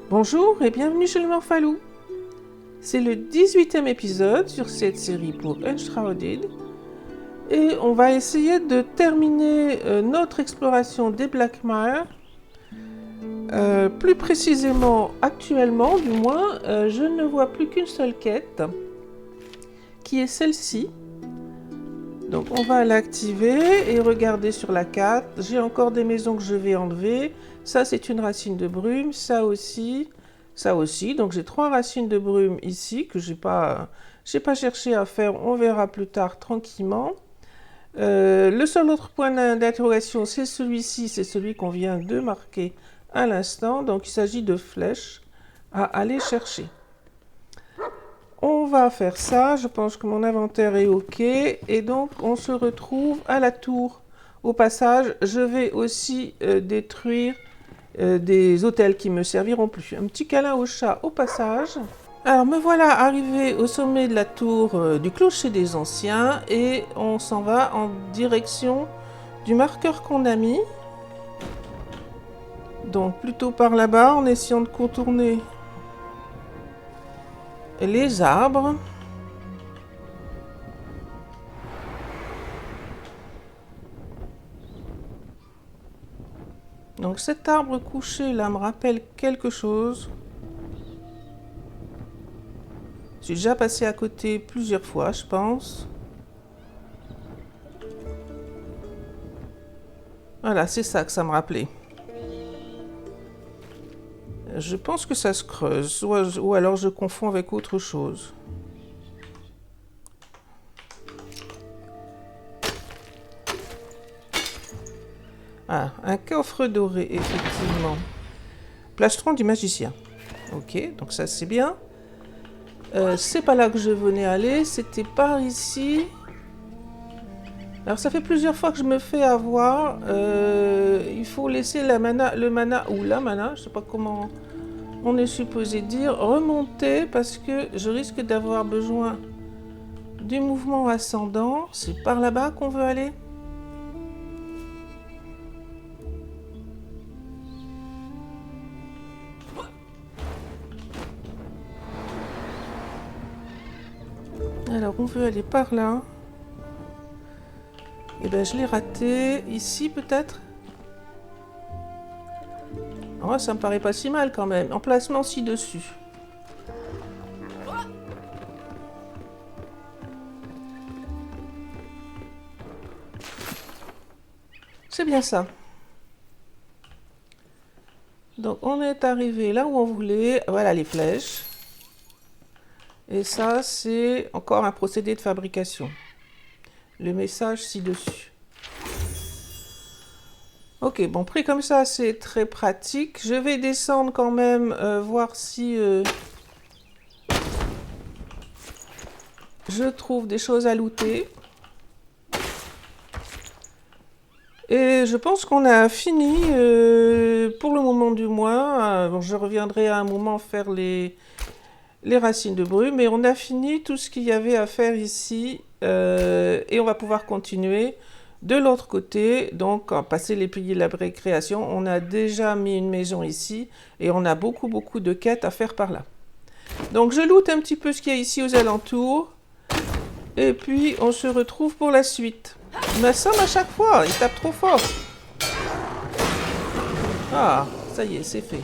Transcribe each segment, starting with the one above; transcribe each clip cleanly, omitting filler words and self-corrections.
Bonjour et bienvenue chez le Morphalou. C'est le 18e épisode sur cette série pour Unshrouded et on va essayer de terminer notre exploration des Black Mire. Plus précisément, actuellement du moins, je ne vois plus qu'une seule quête qui est celle-ci. Donc on va l'activer et regarder sur la carte. J'ai encore des maisons que je vais enlever. Ça c'est une racine de brume, ça aussi. Donc j'ai 3 racines de brume ici que j'ai pas cherché à faire. On verra plus tard tranquillement. Le seul autre point d'interrogation c'est celui-ci, c'est celui qu'on vient de marquer à l'instant. Donc il s'agit de flèches à aller chercher. On va faire ça, je pense que mon inventaire est ok, et donc on se retrouve à la tour. Au passage, je vais aussi détruire des hôtels qui me serviront plus. Un petit câlin au chat au passage. Alors me voilà arrivé au sommet de la tour du clocher des anciens, et on s'en va en direction du marqueur qu'on a mis. Donc plutôt par là-bas, en essayant de contourner les arbres. Donc cet arbre couché là me rappelle quelque chose. J'ai déjà passé à côté plusieurs fois, je pense. Voilà, c'est ça que ça me rappelait. Je pense que ça se creuse, ou alors je confonds avec autre chose. Ah, un coffre doré, effectivement. Plastron du magicien. Ok, donc ça c'est bien. C'est pas là que je venais aller, c'était par ici. Alors ça fait plusieurs fois que je me fais avoir. Il faut laisser le mana, je sais pas comment on est supposé dire, remonter parce que je risque d'avoir besoin du mouvement ascendant. C'est par là-bas qu'on veut aller. Alors on veut aller par là. Et ben je l'ai raté. Ici peut-être. Oh, ça me paraît pas si mal quand même. Emplacement ci-dessus. C'est bien ça. Donc on est arrivé là où on voulait. Voilà les flèches. Et ça c'est encore un procédé de fabrication. Le message ci-dessus. Ok, bon, pris comme ça, c'est très pratique. Je vais descendre quand même, voir si je trouve des choses à looter. Et je pense qu'on a fini, pour le moment du moins. Bon, je reviendrai à un moment faire les racines de brume, mais on a fini tout ce qu'il y avait à faire ici. Et on va pouvoir continuer de l'autre côté, donc passer les piliers de la récréation. On a déjà mis une maison ici et on a beaucoup de quêtes à faire par là. Donc je loot un petit peu ce qu'il y a ici aux alentours et puis on se retrouve pour la suite. Il m'assomme à chaque fois, il tape trop fort. Ah, ça y est, c'est fait.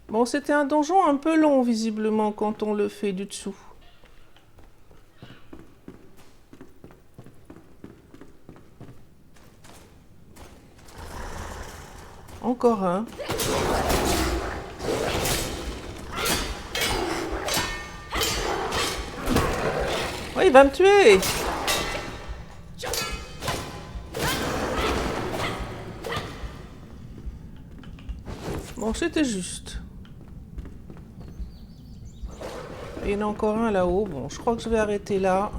Bon, c'était un donjon un peu long visiblement quand on le fait du dessous. Encore un. Oui, il va me tuer. Bon, c'était juste. Et il y en a encore un là-haut. Bon, je crois que je vais arrêter là.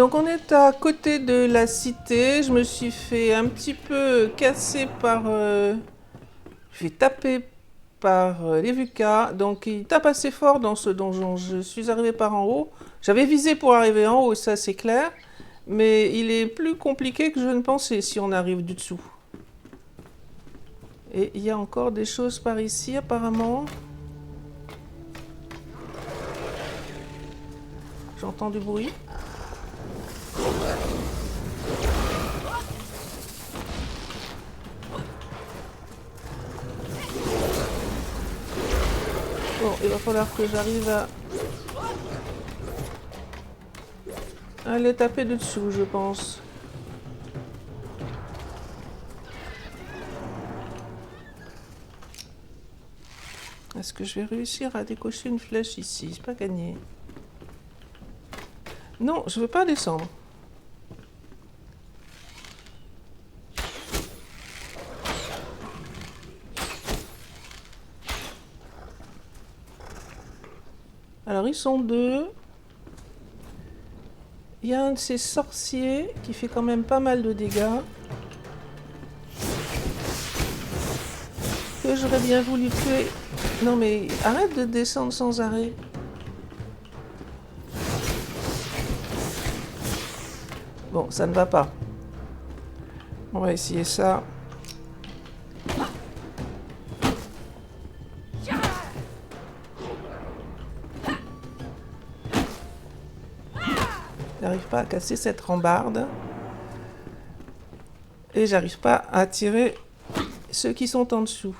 Donc on est à côté de la cité. Je me suis fait un petit peu casser par... je suis tapé par les VUCA. Donc il tape assez fort dans ce donjon. Je suis arrivé par en haut. J'avais visé pour arriver en haut, ça c'est clair. Mais il est plus compliqué que je ne pensais si on arrive du dessous. Et il y a encore des choses par ici apparemment. J'entends du bruit. Bon, il va falloir que j'arrive à les taper dessous, je pense. Est-ce que je vais réussir à décocher une flèche ici? C'est pas gagné. Non, je veux pas descendre. Alors, ils sont deux. Il y a un de ces sorciers qui fait quand même pas mal de dégâts. Que j'aurais bien voulu tuer. Non mais arrête de descendre sans arrêt. Bon, ça ne va pas. On va essayer ça. J'arrive pas à casser cette rambarde. Et j'arrive pas à tirer ceux qui sont en dessous.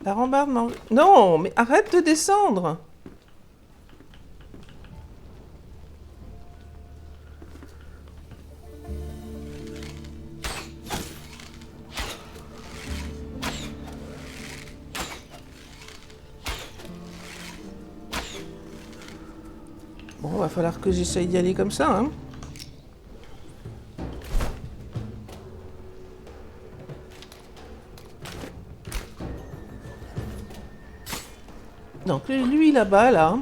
La rambarde m'en... Non, mais arrête de descendre! Bon, va falloir que j'essaye d'y aller comme ça, hein. Donc lui là-bas, là.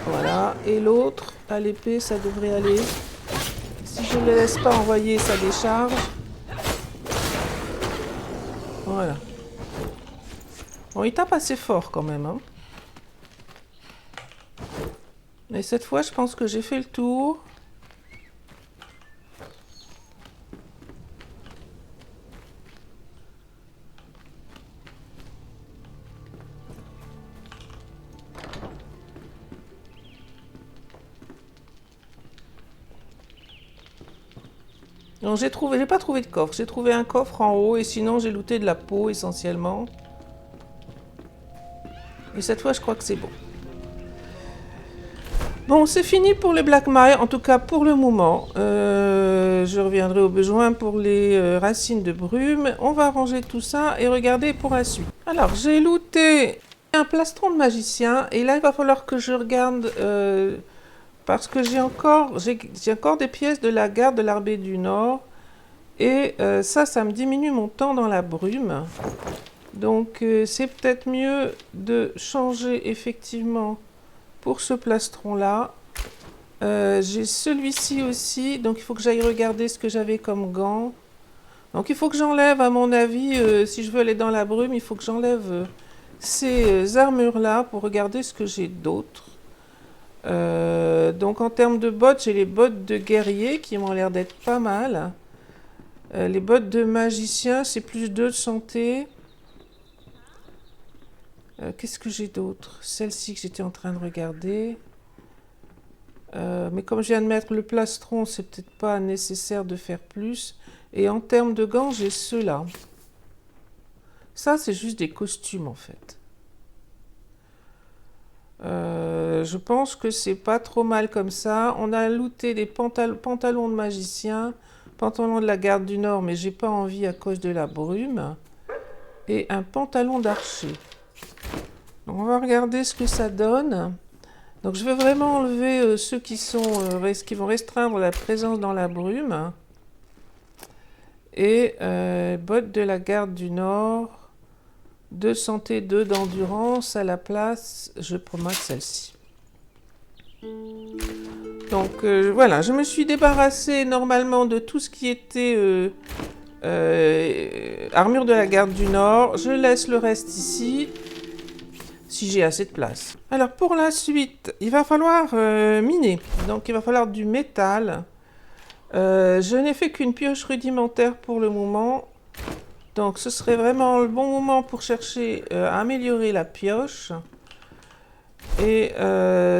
Voilà. Et l'autre, à l'épée, ça devrait aller. Si je ne le laisse pas envoyer sa décharge. Voilà. Bon, il tape assez fort quand même, hein. Mais cette fois, je pense que j'ai fait le tour. Non, j'ai pas trouvé de coffre. J'ai trouvé un coffre en haut et sinon j'ai looté de la peau essentiellement. Et cette fois, je crois que c'est bon. Bon, c'est fini pour les Black Mire, en tout cas pour le moment. Je reviendrai au besoin pour les racines de brume. On va ranger tout ça et regarder pour la suite. Alors, j'ai looté un plastron de magicien et là, il va falloir que je regarde parce que j'ai encore des pièces de la garde de l'Arbée du Nord et ça me diminue mon temps dans la brume. Donc, c'est peut-être mieux de changer effectivement pour ce plastron-là. J'ai celui-ci aussi, donc il faut que j'aille regarder ce que j'avais comme gants. Donc il faut que j'enlève, à mon avis, si je veux aller dans la brume, il faut que j'enlève ces armures-là pour regarder ce que j'ai d'autre. Donc en termes de bottes, j'ai les bottes de guerrier qui m'ont l'air d'être pas mal. Les bottes de magicien, c'est plus 2 de santé. Qu'est-ce que j'ai d'autre? Celle-ci que j'étais en train de regarder. Mais comme je viens de mettre le plastron, c'est peut-être pas nécessaire de faire plus. Et en termes de gants, j'ai ceux-là. Ça, c'est juste des costumes en fait. Je pense que c'est pas trop mal comme ça. On a looté des pantalons de magicien, pantalon de la garde du Nord, mais j'ai pas envie à cause de la brume. Et un pantalon d'archer. On va regarder ce que ça donne. Donc je veux vraiment enlever ceux qui vont restreindre la présence dans la brume. Et bottes de la garde du Nord, 2 santé, 2 d'endurance. À la place, je promote celle-ci. Donc voilà, je me suis débarrassée normalement de tout ce qui était armure de la garde du Nord. Je laisse le reste ici, si j'ai assez de place. Alors pour la suite, il va falloir miner. Donc il va falloir du métal. Je n'ai fait qu'une pioche rudimentaire pour le moment. Donc ce serait vraiment le bon moment pour chercher à améliorer la pioche. Et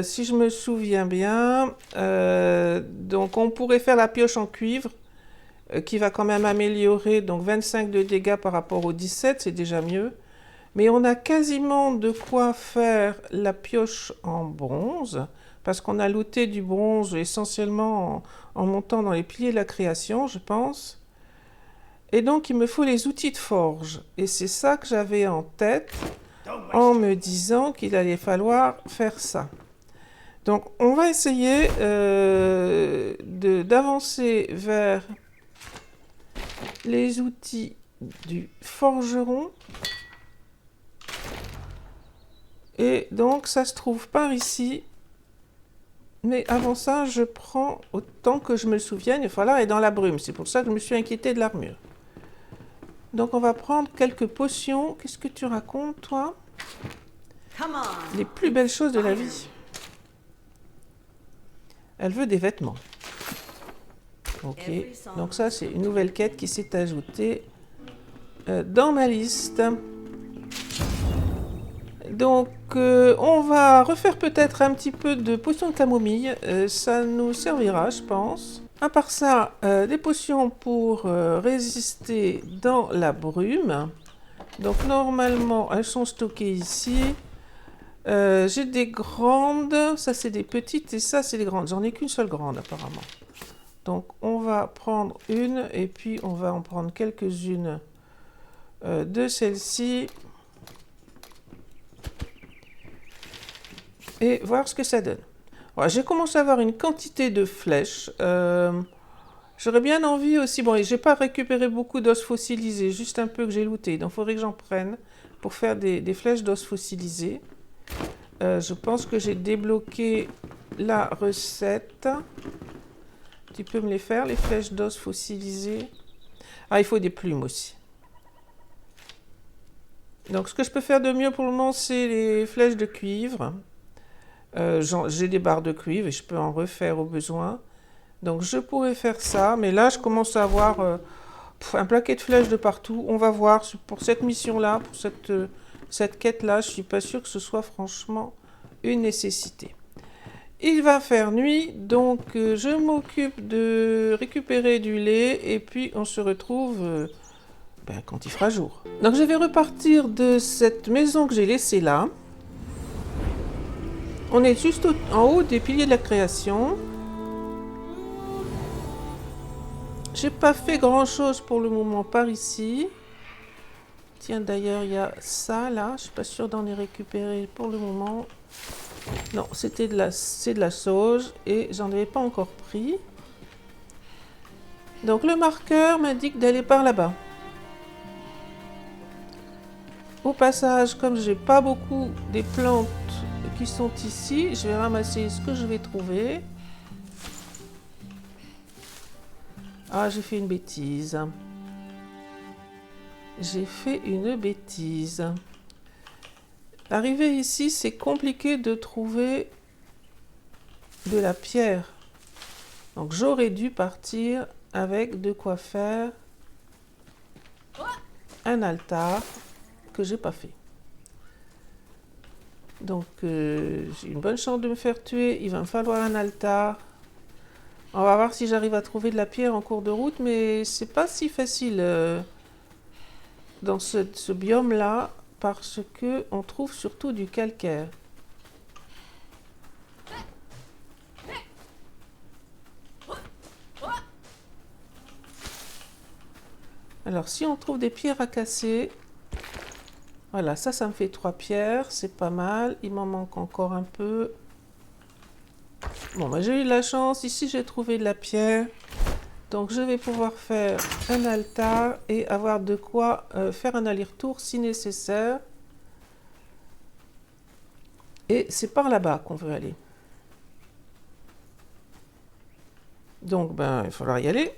si je me souviens bien, donc on pourrait faire la pioche en cuivre qui va quand même améliorer donc 25 de dégâts par rapport au 17, c'est déjà mieux. Mais on a quasiment de quoi faire la pioche en bronze parce qu'on a looté du bronze essentiellement en montant dans les piliers de la création, je pense. Et donc il me faut les outils de forge. Et c'est ça que j'avais en tête en me disant qu'il allait falloir faire ça. Donc on va essayer d'avancer vers les outils du forgeron. Et donc ça se trouve par ici. Mais avant ça, je prends autant que je me souvienne. Il va falloir aller dans la brume. C'est pour ça que je me suis inquiétée de l'armure. Donc on va prendre quelques potions. Qu'est-ce que tu racontes, toi? Les plus belles choses de la vie. Elle veut des vêtements. Ok, donc ça c'est une nouvelle quête qui s'est ajoutée dans ma liste. Donc on va refaire peut-être un petit peu de potions de camomille, ça nous servira je pense. À part ça, des potions pour résister dans la brume. Donc normalement elles sont stockées ici. J'ai des grandes, ça c'est des petites et ça c'est des grandes. J'en ai qu'une seule grande apparemment. Donc on va prendre une et puis on va en prendre quelques-unes de celles-ci. Et voir ce que ça donne. Voilà, j'ai commencé à avoir une quantité de flèches. J'aurais bien envie aussi... Bon, j'ai pas récupéré beaucoup d'os fossilisés, juste un peu que j'ai looté. Donc il faudrait que j'en prenne pour faire des flèches d'os fossilisés. Je pense que j'ai débloqué la recette. Tu peux me les faire, les flèches d'os fossilisées. Ah, il faut des plumes aussi. Donc, ce que je peux faire de mieux pour le moment, c'est les flèches de cuivre. J'ai des barres de cuivre et je peux en refaire au besoin. Donc, je pourrais faire ça. Mais là, je commence à avoir un paquet de flèches de partout. On va voir pour cette mission-là, pour cette quête-là. Je ne suis pas sûre que ce soit franchement une nécessité. Il va faire nuit, donc je m'occupe de récupérer du lait et puis on se retrouve quand il fera jour. Donc je vais repartir de cette maison que j'ai laissée là. On est juste en haut des piliers de la création. J'ai pas fait grand chose pour le moment par ici. Tiens, d'ailleurs il y a ça là, je suis pas sûre d'en récupérer pour le moment. Non, c'est de la sauge et j'en avais pas encore pris. Donc le marqueur m'indique d'aller par là-bas. Au passage, comme j'ai pas beaucoup des plantes qui sont ici, je vais ramasser ce que je vais trouver. Ah, j'ai fait une bêtise. J'ai fait une bêtise. Arrivé ici, c'est compliqué de trouver de la pierre. Donc j'aurais dû partir avec de quoi faire un altar que j'ai pas fait. Donc j'ai une bonne chance de me faire tuer. Il va me falloir un altar. On va voir si j'arrive à trouver de la pierre en cours de route, mais c'est pas si facile dans ce biome-là. Parce que on trouve surtout du calcaire. Alors si on trouve des pierres à casser, voilà, ça me fait 3 pierres, c'est pas mal. Il m'en manque encore un peu. Bon, bah, j'ai eu de la chance. Ici, j'ai trouvé de la pierre. Donc, je vais pouvoir faire un altar et avoir de quoi faire un aller-retour si nécessaire. Et c'est par là-bas qu'on veut aller. Donc, ben, il va falloir y aller.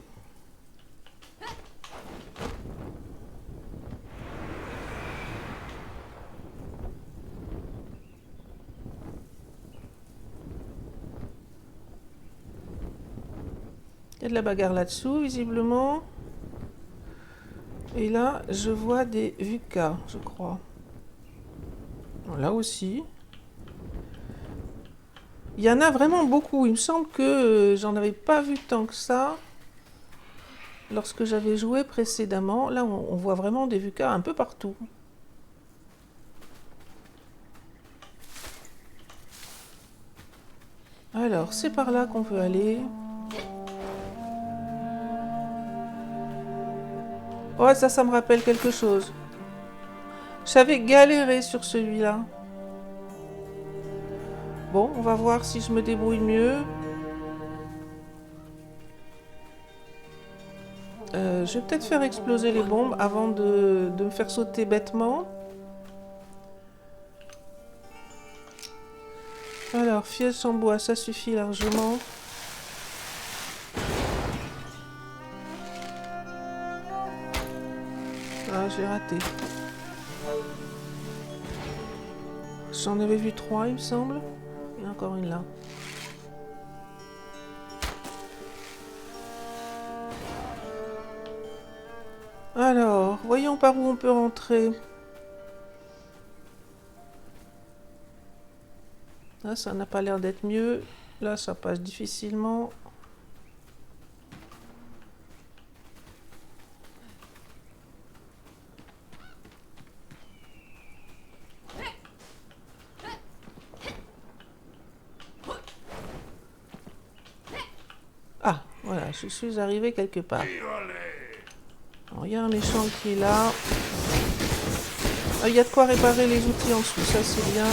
Il y a de la bagarre là-dessous, visiblement. Et là, je vois des VUCA, je crois. Là aussi. Il y en a vraiment beaucoup. Il me semble que j'en avais pas vu tant que ça lorsque j'avais joué précédemment. Là, on voit vraiment des VUCA un peu partout. Alors, c'est par là qu'on veut aller. Oh, ça me rappelle quelque chose. J'avais galéré sur celui-là. Bon, on va voir si je me débrouille mieux. Je vais peut-être faire exploser les bombes avant de me faire sauter bêtement. Alors, pièce en bois, ça suffit largement. Ah, j'ai raté. J'en avais vu 3, il me semble. Il y a encore une là. Alors, voyons par où on peut rentrer. Là, ça n'a pas l'air d'être mieux. Là, ça passe difficilement. Ah, voilà, je suis arrivé quelque part. Alors, il y a un méchant qui est là. Ah, il y a de quoi réparer les outils en dessous, ça c'est bien.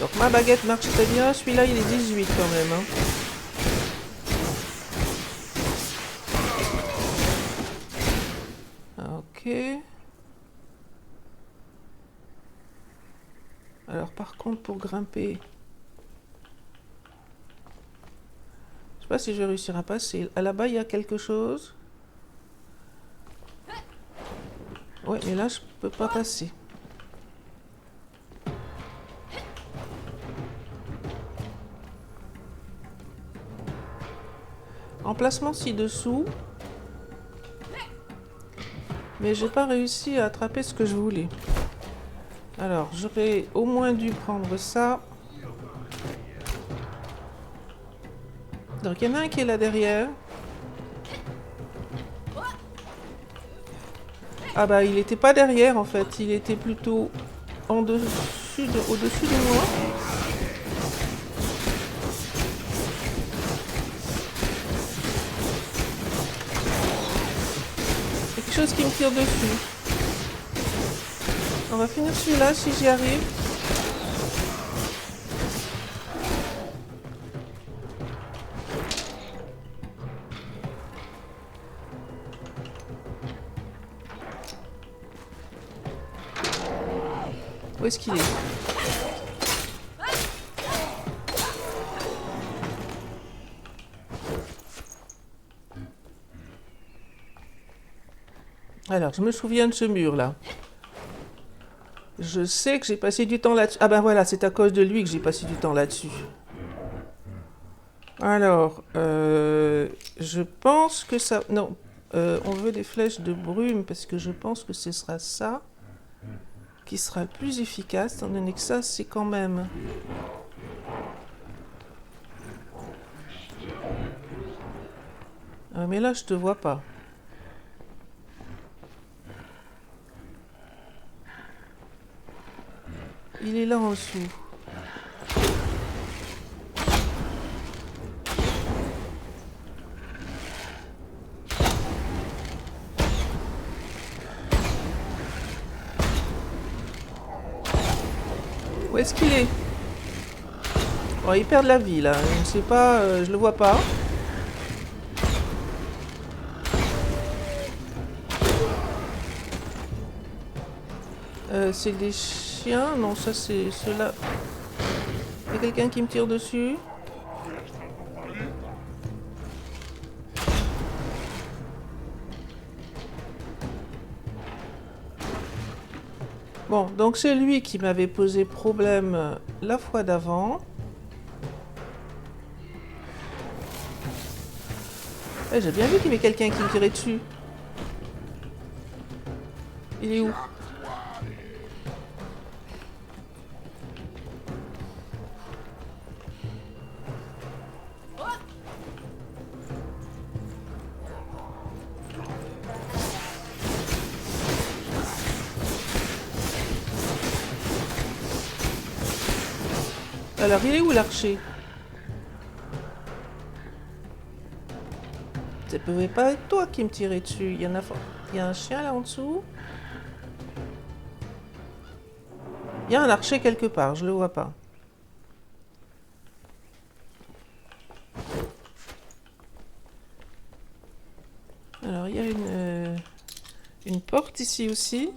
Donc ma baguette marche très bien, celui-là il est 18 quand même. Hein. Ok. Alors par contre pour grimper, je sais pas si je vais réussir à passer. Là-bas il y a quelque chose. Ouais, mais là je peux pas passer. Emplacement ci-dessous. Mais j'ai pas réussi à attraper ce que je voulais. Alors, j'aurais au moins dû prendre ça. Donc, il y en a un qui est là derrière. Ah bah, il n'était pas derrière en fait. Il était plutôt au-dessus de moi. Quelque chose qui me tire dessus. On va finir celui-là si j'y arrive. Où est-ce qu'il est? Alors, je me souviens de ce mur-là. Je sais que j'ai passé du temps là-dessus. Ah ben voilà, c'est à cause de lui que j'ai passé du temps là-dessus. Alors, je pense que ça... Non, on veut des flèches de brume parce que je pense que ce sera ça qui sera le plus efficace, étant donné que ça, c'est quand même... Ah, mais là, je te vois pas. Il est là en dessous. Où est-ce qu'il est? Oh, il perd de la vie là. Je ne sais pas, je le vois pas. C'est des chiens? Non, ça c'est ceux-là. Il y a quelqu'un qui me tire dessus. Bon, donc c'est lui qui m'avait posé problème la fois d'avant. J'ai bien vu qu'il y avait quelqu'un qui me tirait dessus. Il est où? Alors, il est où l'archer? Ça pouvait pas être toi qui me tirais dessus. Il y a un chien là en dessous. Il y a un archer quelque part, je le vois pas. Alors, il y a une porte ici aussi.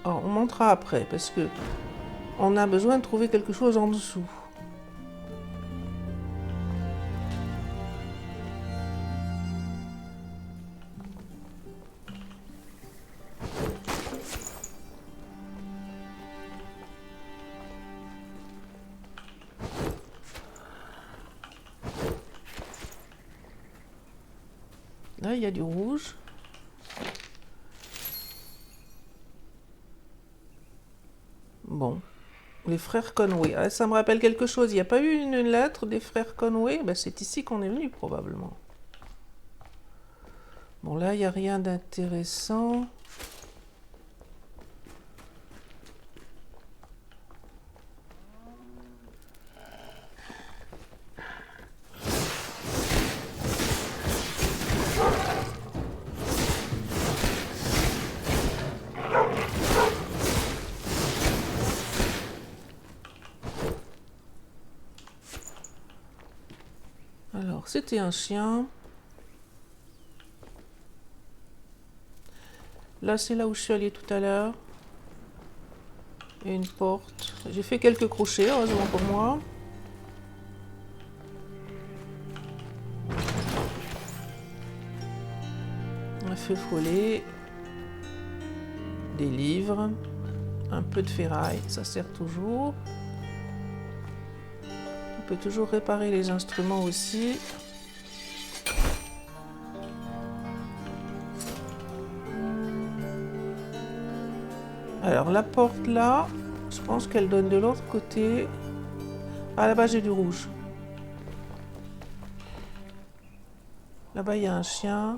Oh, on montera après parce que on a besoin de trouver quelque chose en dessous. Là, il y a du rouge. Bon. Les frères Conway. Ah, ça me rappelle quelque chose. Il n'y a pas eu une lettre des frères Conway? Ben, c'est ici qu'on est venu, probablement. Bon, là, il n'y a rien d'intéressant. Alors, c'était un chien. Là, c'est là où je suis allée tout à l'heure. Et une porte. J'ai fait quelques crochets, heureusement pour moi. Un feu follet. Des livres. Un peu de ferraille, ça sert toujours. On peut toujours réparer les instruments aussi. Alors la porte là, je pense qu'elle donne de l'autre côté. Ah, là-bas j'ai du rouge. Là-bas il y a un chien.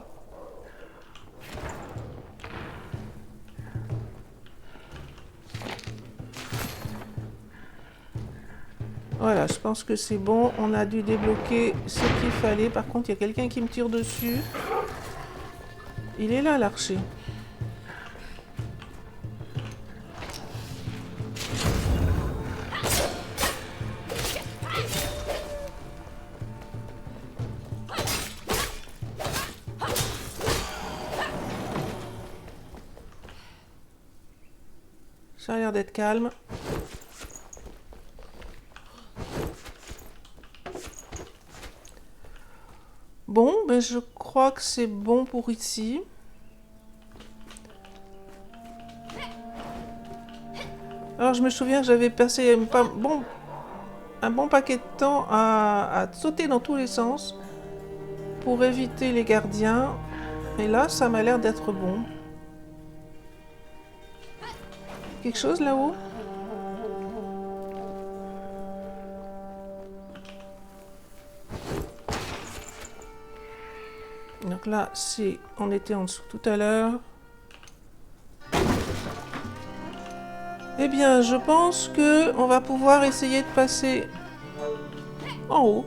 Voilà, je pense que c'est bon. On a dû débloquer ce qu'il fallait. Par contre, il y a quelqu'un qui me tire dessus. Il est là, l'archer. Ça a l'air d'être calme. Bon, ben je crois que c'est bon pour ici. Alors je me souviens que j'avais passé un bon paquet de temps à sauter dans tous les sens pour éviter les gardiens. Et là, ça m'a l'air d'être bon. Quelque chose là-haut? Donc là, on était en dessous tout à l'heure. Eh bien, je pense que on va pouvoir essayer de passer en haut.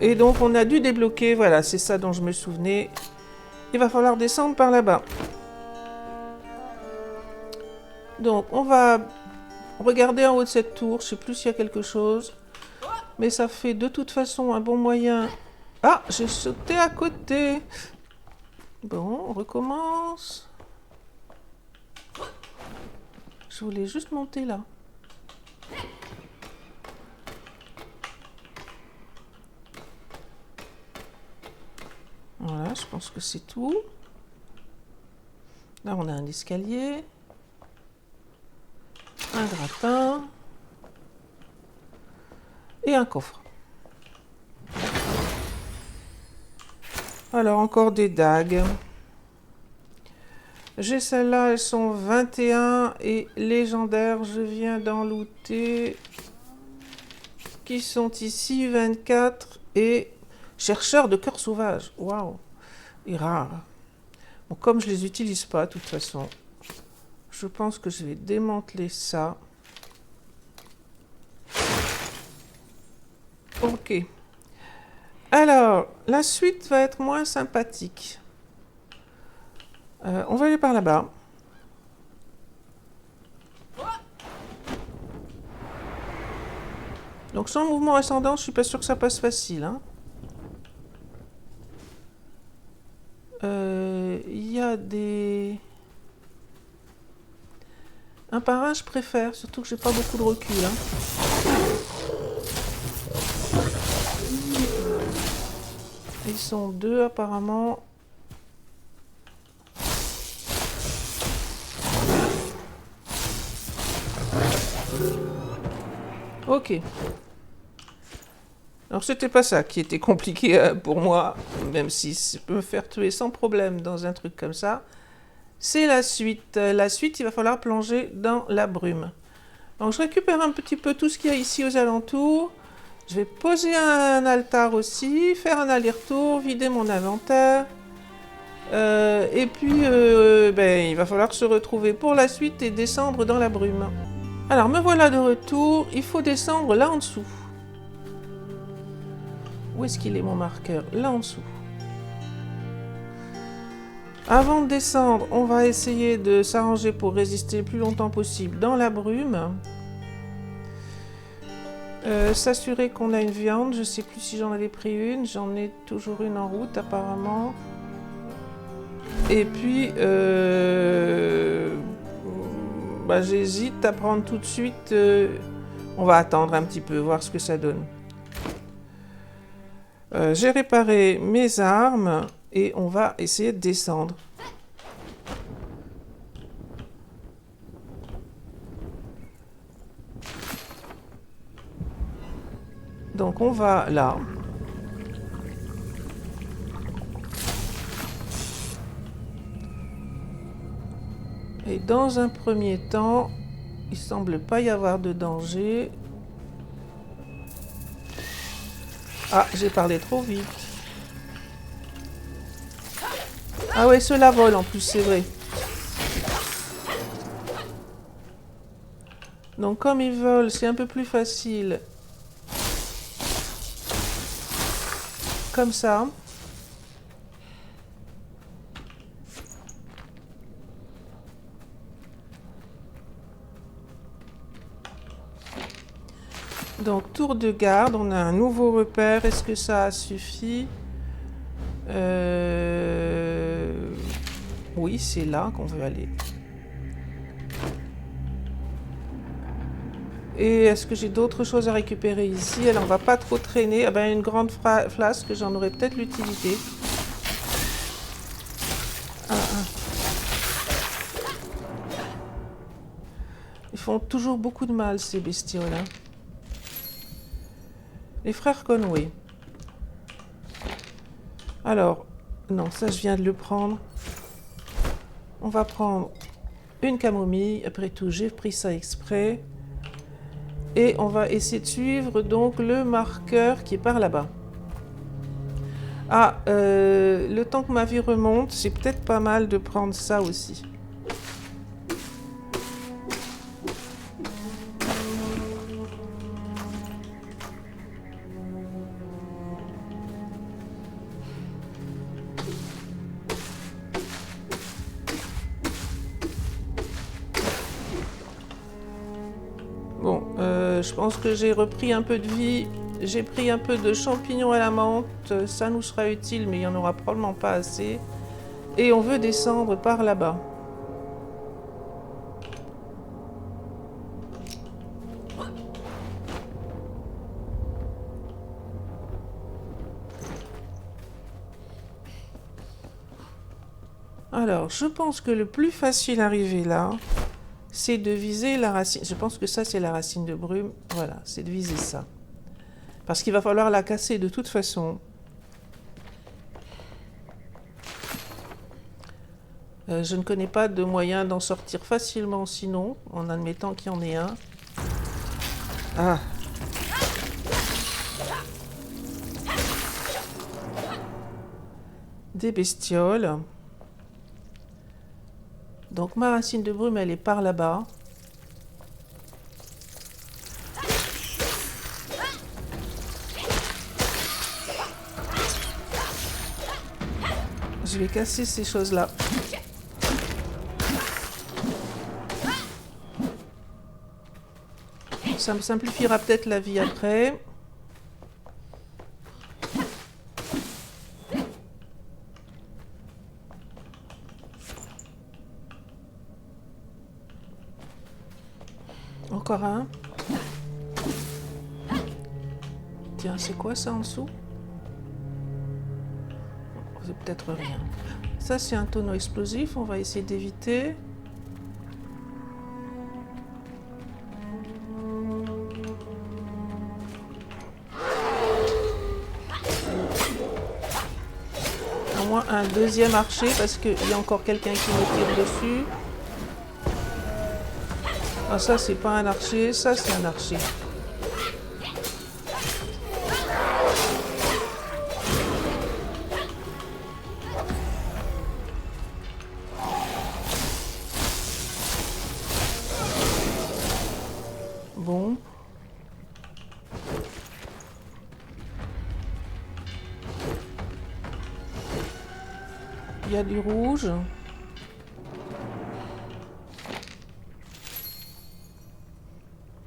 Et donc on a dû débloquer, voilà, c'est ça dont je me souvenais. Il va falloir descendre par là-bas. Donc on va regarder en haut de cette tour, je sais plus s'il y a quelque chose. Mais ça fait de toute façon un bon moyen. Ah, j'ai sauté à côté. Bon, on recommence. Je voulais juste monter là. Voilà, je pense que c'est tout. Là, on a un escalier. Un gratin. Et un coffre. Alors, encore des dagues. J'ai celles-là, elles sont 21 et légendaires. Je viens d'en looter. Qui sont ici 24 et chercheurs de cœurs sauvages. Waouh! Et rare. Bon, comme je les utilise pas, de toute façon, je pense que je vais démanteler ça. Ok. Alors, la suite va être moins sympathique. On va aller par là-bas. Donc sans mouvement ascendant, je suis pas sûr que ça passe facile. Hein. Y a des... Un par un, je préfère, surtout que j'ai pas beaucoup de recul. Hein. Ils sont deux apparemment. Ok. Alors c'était pas ça qui était compliqué pour moi, même si ça peut me faire tuer sans problème dans un truc comme ça. C'est la suite. La suite, il va falloir plonger dans la brume. Donc je récupère un petit peu tout ce qu'il y a ici aux alentours. Je vais poser un altar aussi, faire un aller-retour, vider mon inventaire. Et puis, il va falloir se retrouver pour la suite et descendre dans la brume. Alors, me voilà de retour. Il faut descendre là en dessous. Où est-ce qu'il est mon marqueur? Là en dessous. Avant de descendre, on va essayer de s'arranger pour résister le plus longtemps possible dans la brume. S'assurer qu'on a une viande. Je ne sais plus si j'en avais pris une. J'en ai toujours une en route apparemment. Et puis, j'hésite à prendre tout de suite. On va attendre un petit peu, voir ce que ça donne. J'ai réparé mes armes et on va essayer de descendre. Donc on va là. Et dans un premier temps, il semble pas y avoir de danger. Ah, j'ai parlé trop vite. Ah ouais, ceux-là volent en plus, c'est vrai. Donc comme ils volent, c'est un peu plus facile. Comme ça. Donc tour de garde, on a un nouveau repère. Est-ce que ça suffit? Oui, c'est là qu'on veut aller. Et est-ce que j'ai d'autres choses à récupérer ici? Alors on va pas trop traîner. Ah ben, une grande flasque, j'en aurais peut-être l'utilité. Ils font toujours beaucoup de mal, ces bestioles. Les frères Conway. Alors, non, ça je viens de le prendre. On va prendre une camomille. Après tout, j'ai pris ça exprès. Et on va essayer de suivre donc le marqueur qui est par là-bas. Ah, le temps que ma vie remonte, c'est peut-être pas mal de prendre ça aussi. Je pense que j'ai repris un peu de vie. J'ai pris un peu de champignons à la menthe. Ça nous sera utile, mais il n'y en aura probablement pas assez. Et on veut descendre par là-bas. Alors, je pense que le plus facile à arriver là, c'est de viser la racine. Je pense que ça, c'est la racine de brume. Voilà, c'est de viser ça. Parce qu'il va falloir la casser de toute façon. Je ne connais pas de moyen d'en sortir facilement sinon, en admettant qu'il y en ait un. Ah! Des bestioles. Donc ma racine de brume, elle est par là-bas. Je vais casser ces choses-là. Ça me simplifiera peut-être la vie après. Encore un. Tiens, c'est quoi ça en dessous? C'est peut-être rien. Ça, c'est un tonneau explosif. On va essayer d'éviter. Au moins un deuxième archer parce qu'il y a encore quelqu'un qui me tire dessus. Ah, ça, c'est pas un archer. Ça, c'est un archer. Bon. Il y a du rouge.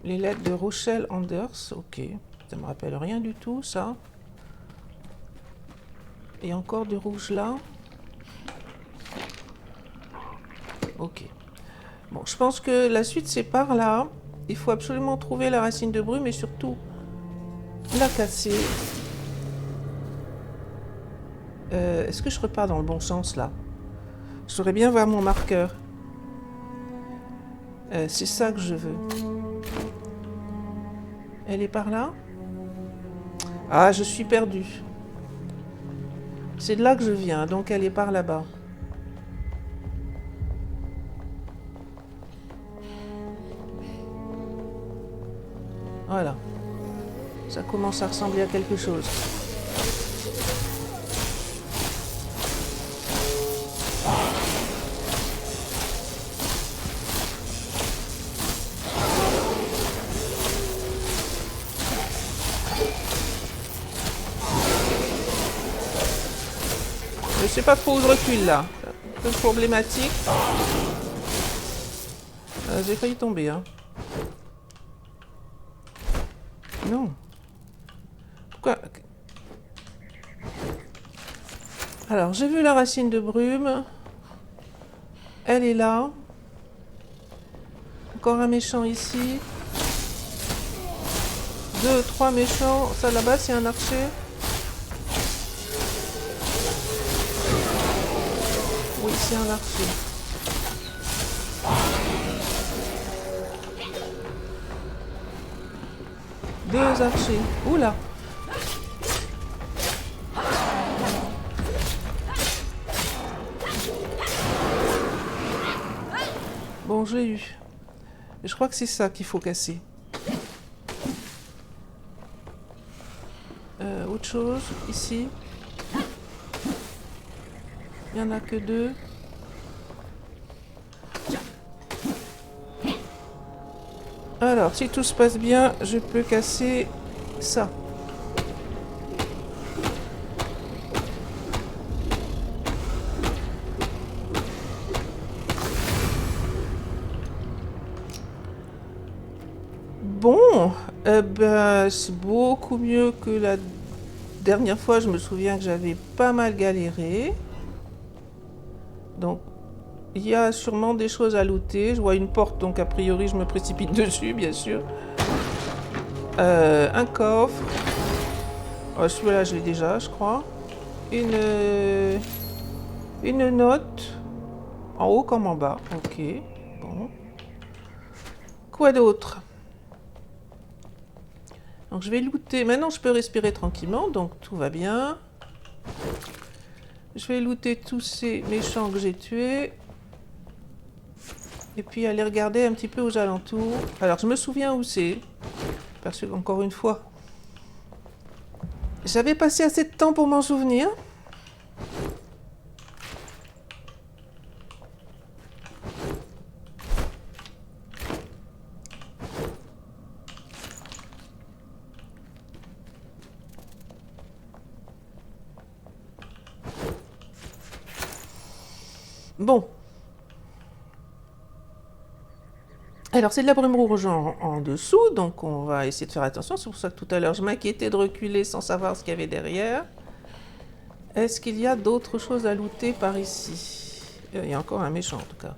Les lettres de Rochelle Anders. Ok. Ça me rappelle rien du tout, ça. Et encore du rouge là. Ok. Bon, je pense que la suite, c'est par là. Il faut absolument trouver la racine de brume et surtout la casser. Est-ce que je repars dans le bon sens là? Je voudrais bien voir mon marqueur. C'est ça que je veux. Elle est par là? Ah, je suis perdue. C'est de là que je viens, donc elle est par là-bas. Voilà. Ça commence à ressembler à quelque chose. Je sais pas trop où je recule là. C'est un peu problématique. J'ai failli tomber, hein. Non. Pourquoi? Alors, j'ai vu la racine de brume. Elle est là. Encore un méchant ici. 2, 3 méchants. Ça là-bas, c'est un archer. Oui, c'est un archer. Deux archers. Oula! Bon, j'ai eu. Et je crois que c'est ça qu'il faut casser. Autre chose, ici. Il n'y en a que 2. Alors, si tout se passe bien, je peux casser ça. Bon, c'est beaucoup mieux que la dernière fois. Je me souviens que j'avais pas mal galéré. Donc, il y a sûrement des choses à looter. Je vois une porte, donc a priori, je me précipite dessus, bien sûr. Un coffre. Oh, celui-là, je l'ai déjà, je crois. Une note. En haut comme en bas. Ok, bon. Quoi d'autre? Donc je vais looter. Maintenant, je peux respirer tranquillement, donc tout va bien. Je vais looter tous ces méchants que j'ai tués. Et puis aller regarder un petit peu aux alentours. Alors, je me souviens où c'est. Parce que, encore une fois, j'avais passé assez de temps pour m'en souvenir. Bon. Alors, c'est de la brume rouge en dessous, donc on va essayer de faire attention. C'est pour ça que tout à l'heure, je m'inquiétais de reculer sans savoir ce qu'il y avait derrière. Est-ce qu'il y a d'autres choses à looter par ici? Il y a encore un méchant, en tout cas.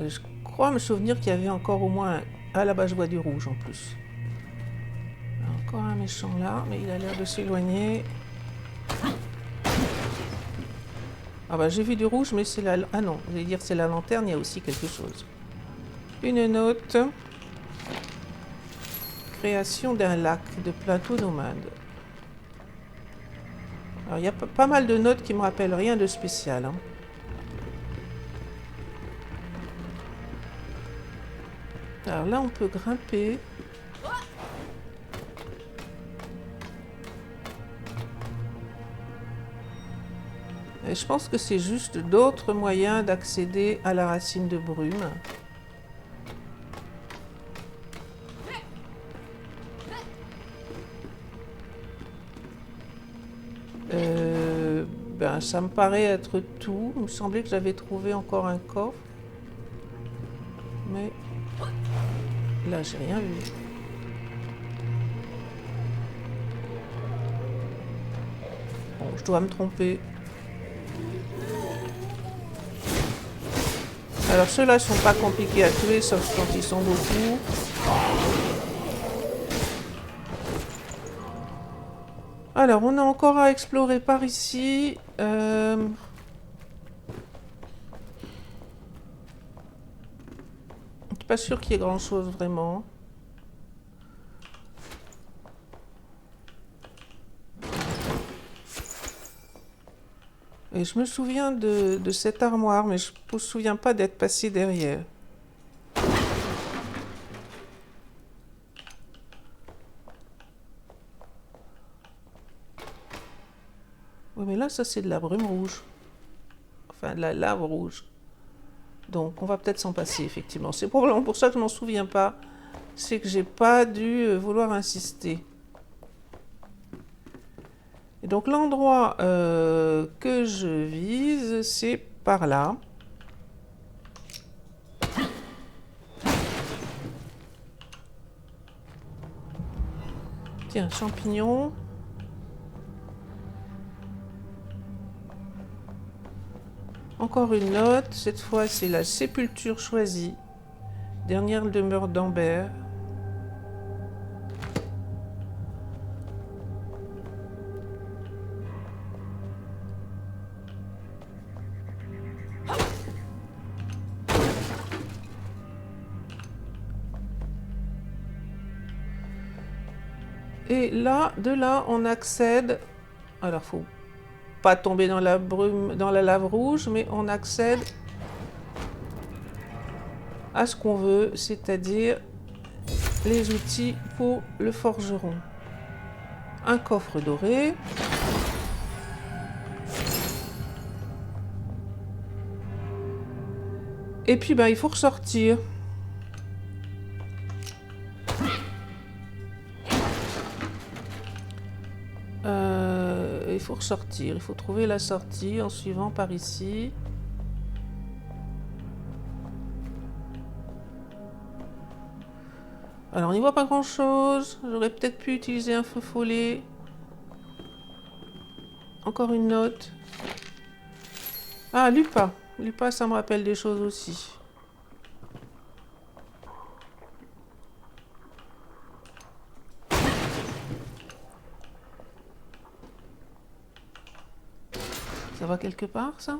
Je crois me souvenir qu'il y avait encore au moins... Ah, là-bas, je vois du rouge, en plus. Encore un méchant là, mais il a l'air de s'éloigner. Ah bah, j'ai vu du rouge, mais c'est la... Ah non, je vais dire c'est la lanterne, il y a aussi quelque chose. Une note. Création d'un lac de plateau nomade. Alors, il y a pas mal de notes qui me rappellent rien de spécial. Hein. Alors là, on peut grimper. Et je pense que c'est juste d'autres moyens d'accéder à la racine de brume. Ben, ça me paraît être tout. Il me semblait que j'avais trouvé encore un coffre. Mais là, j'ai rien vu. Bon, je dois me tromper. Alors ceux-là sont pas compliqués à tuer, sauf quand ils sont beaucoup. Alors on a encore à explorer par ici. Je suis pas sûr qu'il y ait grand-chose vraiment. Et je me souviens de cette armoire, mais je ne me souviens pas d'être passé derrière. Oui, mais là, ça, c'est de la brume rouge. Enfin, de la lave rouge. Donc, on va peut-être s'en passer, effectivement. C'est probablement pour ça que je m'en souviens pas. C'est que j'ai pas dû vouloir insister. Et donc, l'endroit que je vise, c'est par là. Tiens, champignons. Encore une note. Cette fois, c'est la sépulture choisie. Dernière demeure d'Amber. Et là, de là, on accède. Alors, faut pas tomber dans la brume, dans la lave rouge, mais on accède à ce qu'on veut, c'est-à-dire les outils pour le forgeron. Un coffre doré. Et puis, ben, il faut ressortir. faut ressortir. Il faut trouver la sortie en suivant par ici. Alors, on n'y voit pas grand-chose. J'aurais peut-être pu utiliser un feu follet. Encore une note. Ah, Lupa. Lupa, ça me rappelle des choses aussi. Ça va quelque part, ça?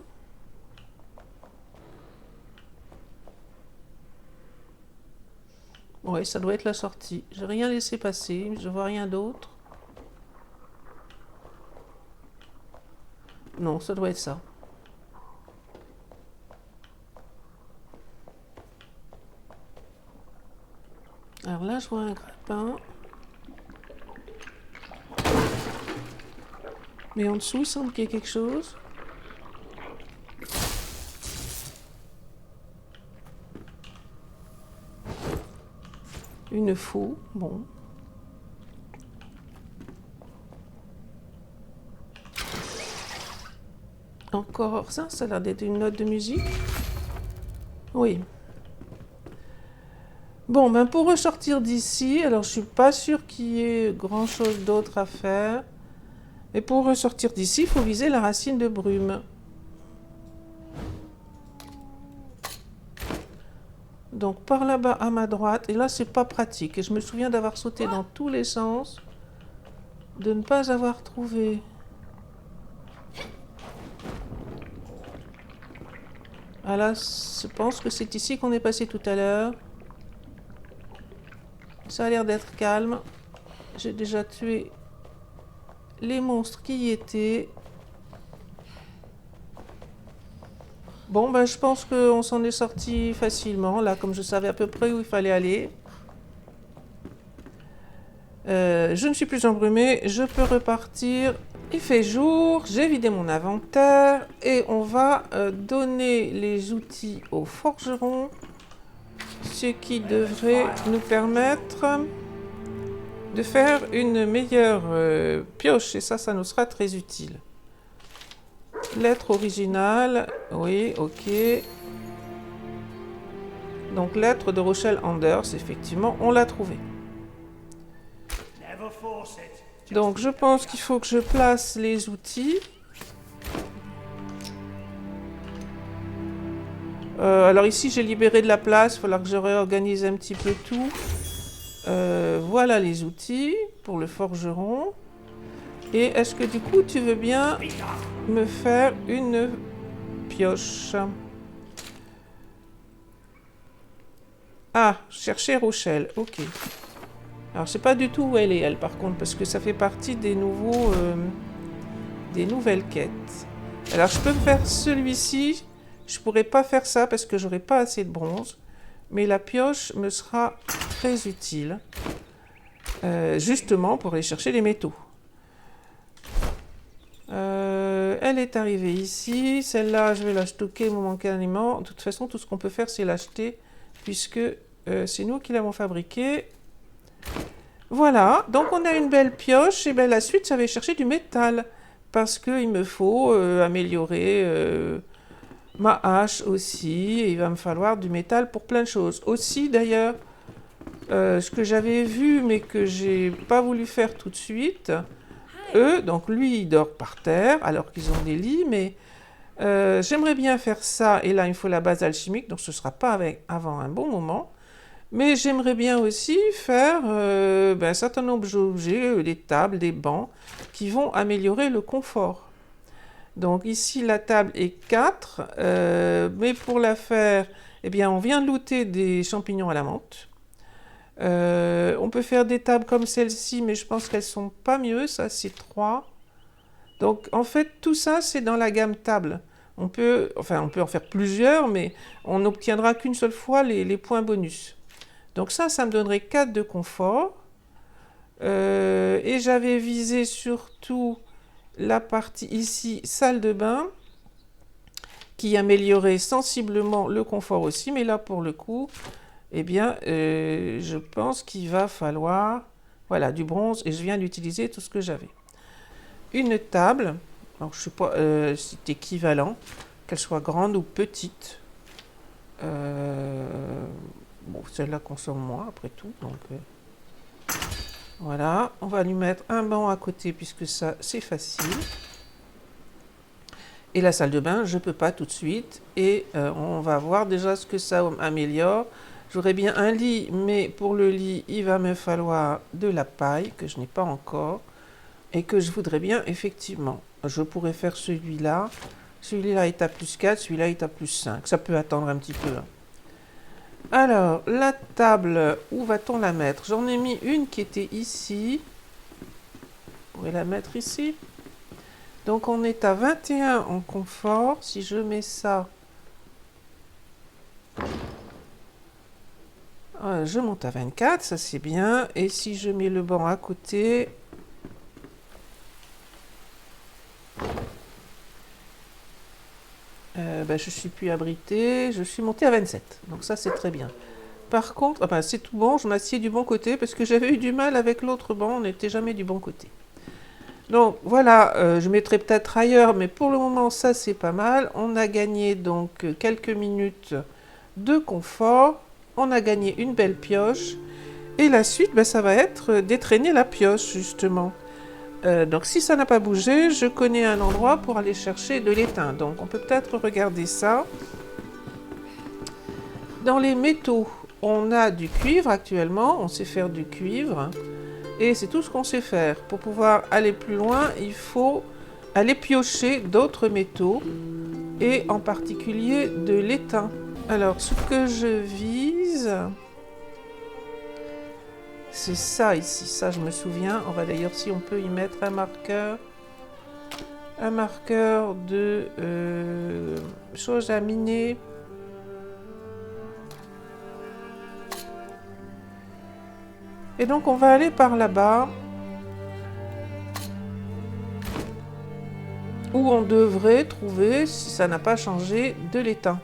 Oui, ça doit être la sortie. J'ai rien laissé passer, je vois rien d'autre. Non, ça doit être ça. Alors là, je vois un grappin. Mais en dessous, il semble qu'il y ait quelque chose. Une faux, bon. Encore ça, ça a l'air d'être une note de musique. Oui. Bon, ben pour ressortir d'ici, alors je suis pas sûre qu'il y ait grand chose d'autre à faire. Mais pour ressortir d'ici, il faut viser la racine de brume. Donc par là-bas à ma droite, et là c'est pas pratique. Et je me souviens d'avoir sauté dans tous les sens, de ne pas avoir trouvé. Ah là, je pense que c'est ici qu'on est passé tout à l'heure. Ça a l'air d'être calme. J'ai déjà tué les monstres qui y étaient. Bon, ben je pense qu'on s'en est sorti facilement, là, comme je savais à peu près où il fallait aller. Je ne suis plus embrumée, je peux repartir. Il fait jour, j'ai vidé mon inventaire et on va donner les outils au forgeron, ce qui devrait nous permettre de faire une meilleure pioche et ça nous sera très utile. Lettre originale, oui, ok. Donc lettre de Rochelle Anders, effectivement, on l'a trouvée. Donc je pense qu'il faut que je place les outils. Alors ici j'ai libéré de la place, il va falloir que je réorganise un petit peu tout. Voilà les outils pour le forgeron. Et est-ce que du coup tu veux bien me faire une pioche? Ah, chercher Rochelle, ok. Alors, je sais pas du tout où elle est, elle, par contre, parce que ça fait partie des des nouvelles quêtes. Alors, je peux faire celui-ci. Je pourrais pas faire ça parce que j'aurais pas assez de bronze. Mais la pioche me sera très utile. Justement, pour aller chercher les métaux. Elle est arrivée ici. Celle-là, je vais la stocker momentanément. De toute façon, tout ce qu'on peut faire, c'est l'acheter, puisque c'est nous qui l'avons fabriquée. Voilà, donc on a une belle pioche. Et bien la suite, ça va chercher du métal. Parce qu'il me faut améliorer ma hache aussi. Et il va me falloir du métal pour plein de choses. Aussi, d'ailleurs, ce que j'avais vu, mais que j'ai pas voulu faire tout de suite. Eux, donc lui, il dort par terre, alors qu'ils ont des lits, mais j'aimerais bien faire ça. Et là, il me faut la base alchimique, donc ce ne sera pas avant un bon moment. Mais j'aimerais bien aussi faire un certain nombre d'objets, des tables, des bancs, qui vont améliorer le confort. Donc ici, la table est 4, mais pour la faire, eh bien, on vient de looter des champignons à la menthe. On peut faire des tables comme celle-ci, mais je pense qu'elles sont pas mieux, ça c'est 3. Donc en fait, tout ça, c'est dans la gamme table. On peut en faire plusieurs, mais on n'obtiendra qu'une seule fois les points bonus. Donc ça me donnerait 4 de confort. Et j'avais visé surtout la partie ici, salle de bain, qui améliorait sensiblement le confort aussi. Mais là, pour le coup, eh bien, je pense qu'il va falloir, voilà, du bronze. Et je viens d'utiliser tout ce que j'avais. une table. Alors, je sais pas, c'est équivalent, qu'elle soit grande ou petite. Bon, celle-là consomme moins, après tout. Donc, voilà. On va lui mettre un banc à côté, puisque ça, c'est facile. Et la salle de bain, je ne peux pas tout de suite. Et on va voir déjà ce que ça améliore. J'aurais bien un lit, mais pour le lit, il va me falloir de la paille, que je n'ai pas encore. Et que je voudrais bien, effectivement. Je pourrais faire celui-là. Celui-là est à plus 4, celui-là est à plus 5. Ça peut attendre un petit peu. Alors, la table, où va-t-on la mettre? J'en ai mis une qui était ici. On pourrait la mettre ici. Donc, on est à 21 en confort. Si je mets ça... je monte à 24, ça c'est bien. Et si je mets le banc à côté... je suis plus abrité, je suis monté à 27, donc ça c'est très bien. Par contre, c'est tout bon, je m'assieds du bon côté parce que j'avais eu du mal avec l'autre banc, on n'était jamais du bon côté. Donc voilà, je mettrai peut-être ailleurs, mais pour le moment ça c'est pas mal. On a gagné donc quelques minutes de confort, on a gagné une belle pioche, et la suite ça va être d'étraîner la pioche justement. Donc si ça n'a pas bougé, je connais un endroit pour aller chercher de l'étain. Donc on peut peut-être regarder ça. Dans les métaux, on a du cuivre actuellement, on sait faire du cuivre. Et c'est tout ce qu'on sait faire. Pour pouvoir aller plus loin, il faut aller piocher d'autres métaux. Et en particulier de l'étain. Alors ce que je vise... c'est ça ici, ça je me souviens. On va d'ailleurs, si on peut y mettre un marqueur de choses à miner. Et donc on va aller par là-bas, où on devrait trouver, si ça n'a pas changé, de l'étain.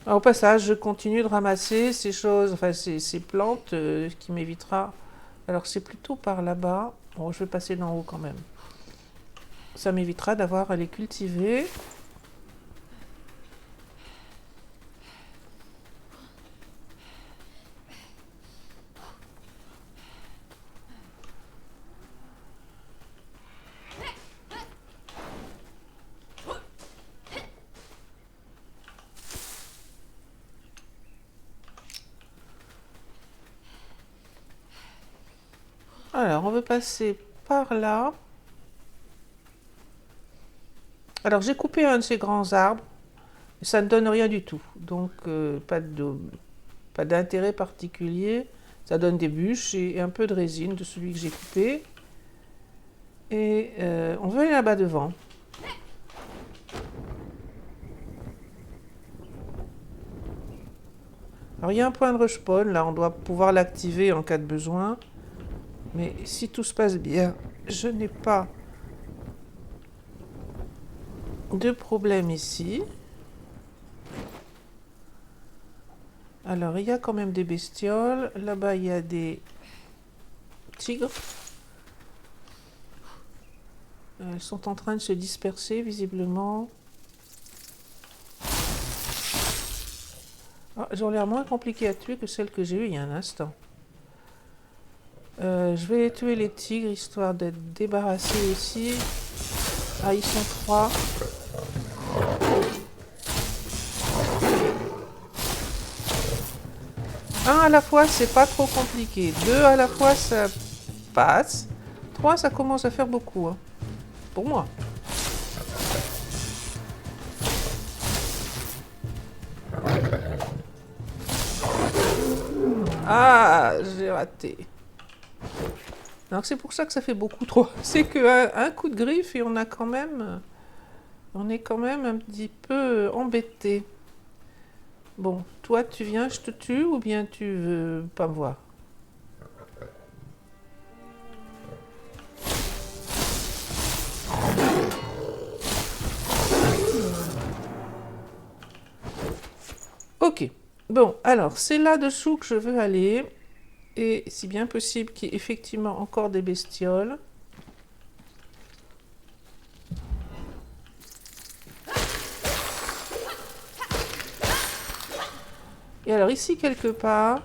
Alors, au passage, je continue de ramasser ces choses, enfin ces plantes, qui m'évitera. Alors c'est plutôt par là-bas. Bon, je vais passer d'en haut quand même. Ça m'évitera d'avoir à les cultiver. Alors, on veut passer par là. Alors, j'ai coupé un de ces grands arbres. Ça ne donne rien du tout. Donc, pas d'intérêt particulier. Ça donne des bûches et un peu de résine de celui que j'ai coupé. Et on veut aller là-bas devant. Alors, il y a un point de respawn. Là, on doit pouvoir l'activer en cas de besoin. Mais si tout se passe bien, je n'ai pas de problème ici. Alors, il y a quand même des bestioles. Là-bas, il y a des tigres. Elles sont en train de se disperser, visiblement. Elles ont l'air moins compliquées à tuer que celles que j'ai eues il y a un instant. Je vais tuer les tigres, histoire d'être débarrassé aussi. Ah, ils sont 3. Un à la fois, c'est pas trop compliqué. 2 à la fois, ça passe. 3, ça commence à faire beaucoup. Hein. Pour moi. Ah, j'ai raté. Donc c'est pour ça que ça fait beaucoup trop. C'est qu'un coup de griffe et on est quand même un petit peu embêté. Bon, toi tu viens, je te tue ou bien tu veux pas me voir? Ok. Bon, alors, c'est là-dessous que je veux aller. Et si bien possible qu'il y ait effectivement encore des bestioles. Et alors ici quelque part,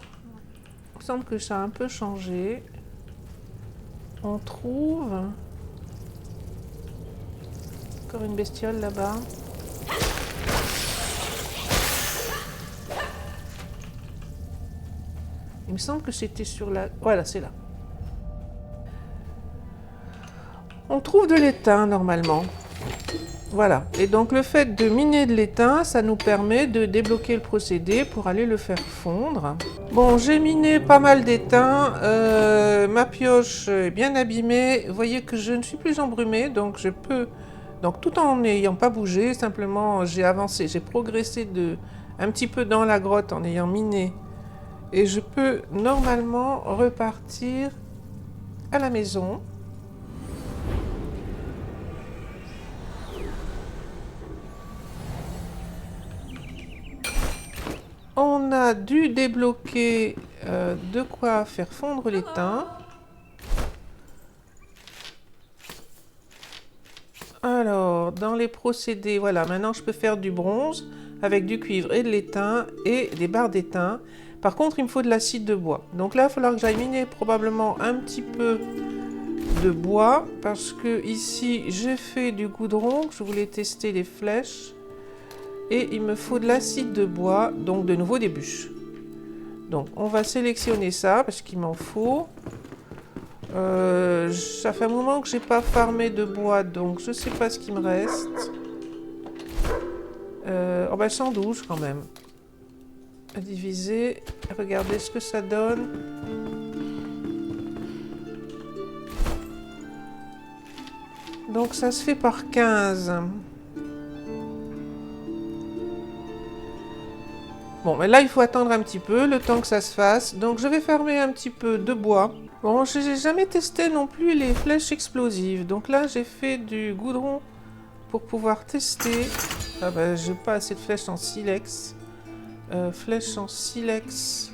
il me semble que ça a un peu changé. On trouve encore une bestiole là-bas. Il me semble que c'était sur la... Voilà, c'est là. On trouve de l'étain normalement. Voilà. Et donc le fait de miner de l'étain, ça nous permet de débloquer le procédé pour aller le faire fondre. Bon, j'ai miné pas mal d'étain. Ma pioche est bien abîmée. Vous voyez que je ne suis plus embrumée, donc je peux... Donc tout en n'ayant pas bougé, simplement j'ai avancé, j'ai progressé un petit peu dans la grotte en ayant miné. Et je peux normalement repartir à la maison. On a dû débloquer de quoi faire fondre l'étain. Alors, dans les procédés, voilà, maintenant je peux faire du bronze avec du cuivre et de l'étain et des barres d'étain. Par contre, il me faut de l'acide de bois. Donc là, il va falloir que j'aille miner probablement un petit peu de bois parce que ici, j'ai fait du goudron. Je voulais tester les flèches. Et il me faut de l'acide de bois, donc de nouveau des bûches. Donc on va sélectionner ça parce qu'il m'en faut. Ça fait un moment que j'ai pas farmé de bois, donc je sais pas ce qu'il me reste. Oh ben 112 quand même. À diviser, regardez ce que ça donne. Donc ça se fait par 15. Bon, mais là, il faut attendre un petit peu, le temps que ça se fasse. Donc, je vais fermer un petit peu de bois. Bon, je n'ai jamais testé non plus les flèches explosives. Donc là, j'ai fait du goudron pour pouvoir tester. Ah ben, j'ai pas assez de flèches en silex. Flèches en silex.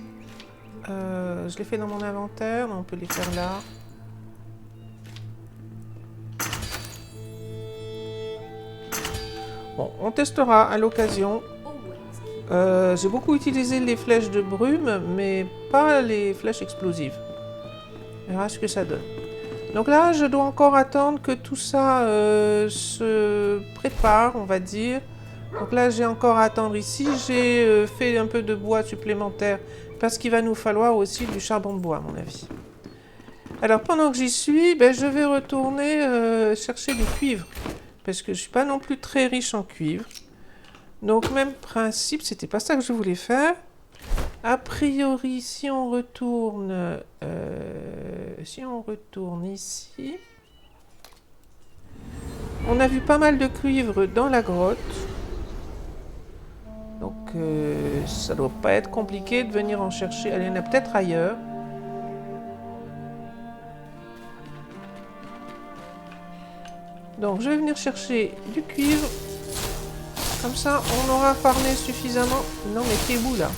Je les fais dans mon inventaire. On peut les faire là. Bon, on testera à l'occasion. J'ai beaucoup utilisé les flèches de brume, mais pas les flèches explosives. On verra ce que ça donne. Donc là, je dois encore attendre que tout ça se prépare, on va dire. Donc là, j'ai encore à attendre ici. J'ai fait un peu de bois supplémentaire parce qu'il va nous falloir aussi du charbon de bois, à mon avis. Alors, pendant que j'y suis, ben, je vais retourner chercher du cuivre parce que je ne suis pas non plus très riche en cuivre. Donc même principe, c'était pas ça que je voulais faire. A priori, si on retourne ici, on a vu pas mal de cuivre dans la grotte. Donc ça doit pas être compliqué de venir en chercher. Allez, il y en a peut-être ailleurs. Donc je vais venir chercher du cuivre. Comme ça, on aura farmé suffisamment. Non, mais t'es où là?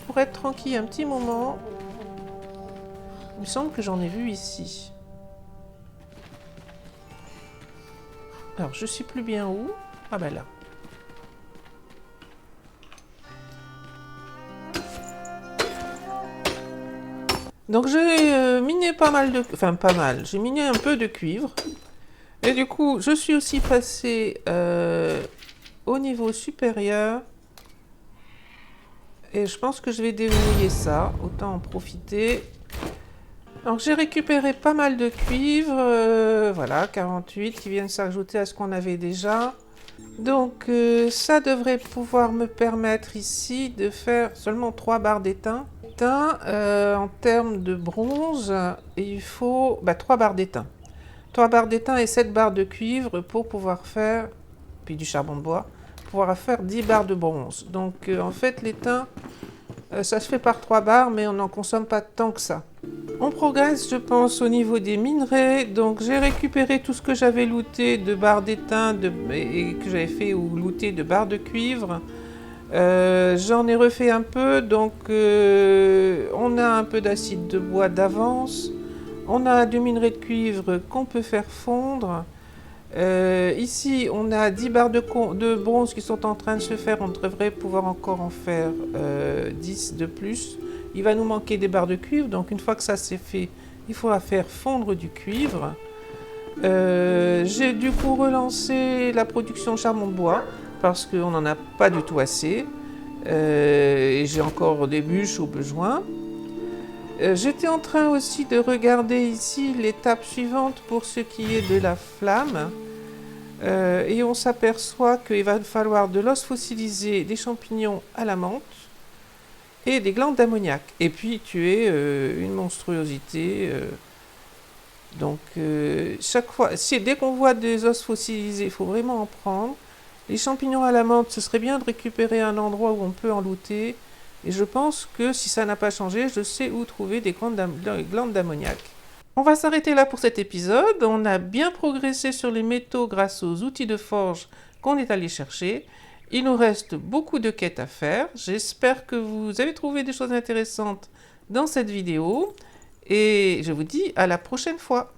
Pour être tranquille un petit moment. Il me semble que j'en ai vu ici. Alors, je sais plus bien où. Ah ben là. Donc j'ai miné pas mal de... Enfin, pas mal. J'ai miné un peu de cuivre. Et du coup, je suis aussi passé au niveau supérieur. Et je pense que je vais déverrouiller ça. Autant en profiter. Donc j'ai récupéré pas mal de cuivre. Voilà, 48 qui viennent s'ajouter à ce qu'on avait déjà. Donc ça devrait pouvoir me permettre ici de faire seulement 3 barres d'étain. En termes de bronze, il faut 3 barres d'étain. 3 barres d'étain et 7 barres de cuivre pour pouvoir faire, puis du charbon de bois, pour pouvoir faire 10 barres de bronze. Donc en fait l'étain, ça se fait par 3 barres, mais on n'en consomme pas tant que ça. On progresse, je pense, au niveau des minerais. Donc, j'ai récupéré tout ce que j'avais looté de barres d'étain et que j'avais fait ou looté de barres de cuivre. J'en ai refait un peu. Donc, on a un peu d'acide de bois d'avance. On a du minerai de cuivre qu'on peut faire fondre. Ici, on a 10 barres de bronze qui sont en train de se faire. On devrait pouvoir encore en faire 10 de plus. Il va nous manquer des barres de cuivre, donc une fois que ça c'est fait, il faudra faire fondre du cuivre. J'ai du coup relancé la production de charbon de bois, parce qu'on n'en a pas du tout assez. Et j'ai encore des bûches au besoin. J'étais en train aussi de regarder ici l'étape suivante pour ce qui est de la flamme. Et on s'aperçoit qu'il va falloir de l'os fossilisé, des champignons à la menthe, et des glandes d'ammoniac. Et puis tuer une monstruosité. Donc chaque fois, dès qu'on voit des os fossilisés, il faut vraiment en prendre. Les champignons à la menthe, ce serait bien de récupérer un endroit où on peut en looter. Et je pense que si ça n'a pas changé, je sais où trouver des glandes d'ammoniac. On va s'arrêter là pour cet épisode. On a bien progressé sur les métaux grâce aux outils de forge qu'on est allé chercher. Il nous reste beaucoup de quêtes à faire. J'espère que vous avez trouvé des choses intéressantes dans cette vidéo. Et je vous dis à la prochaine fois.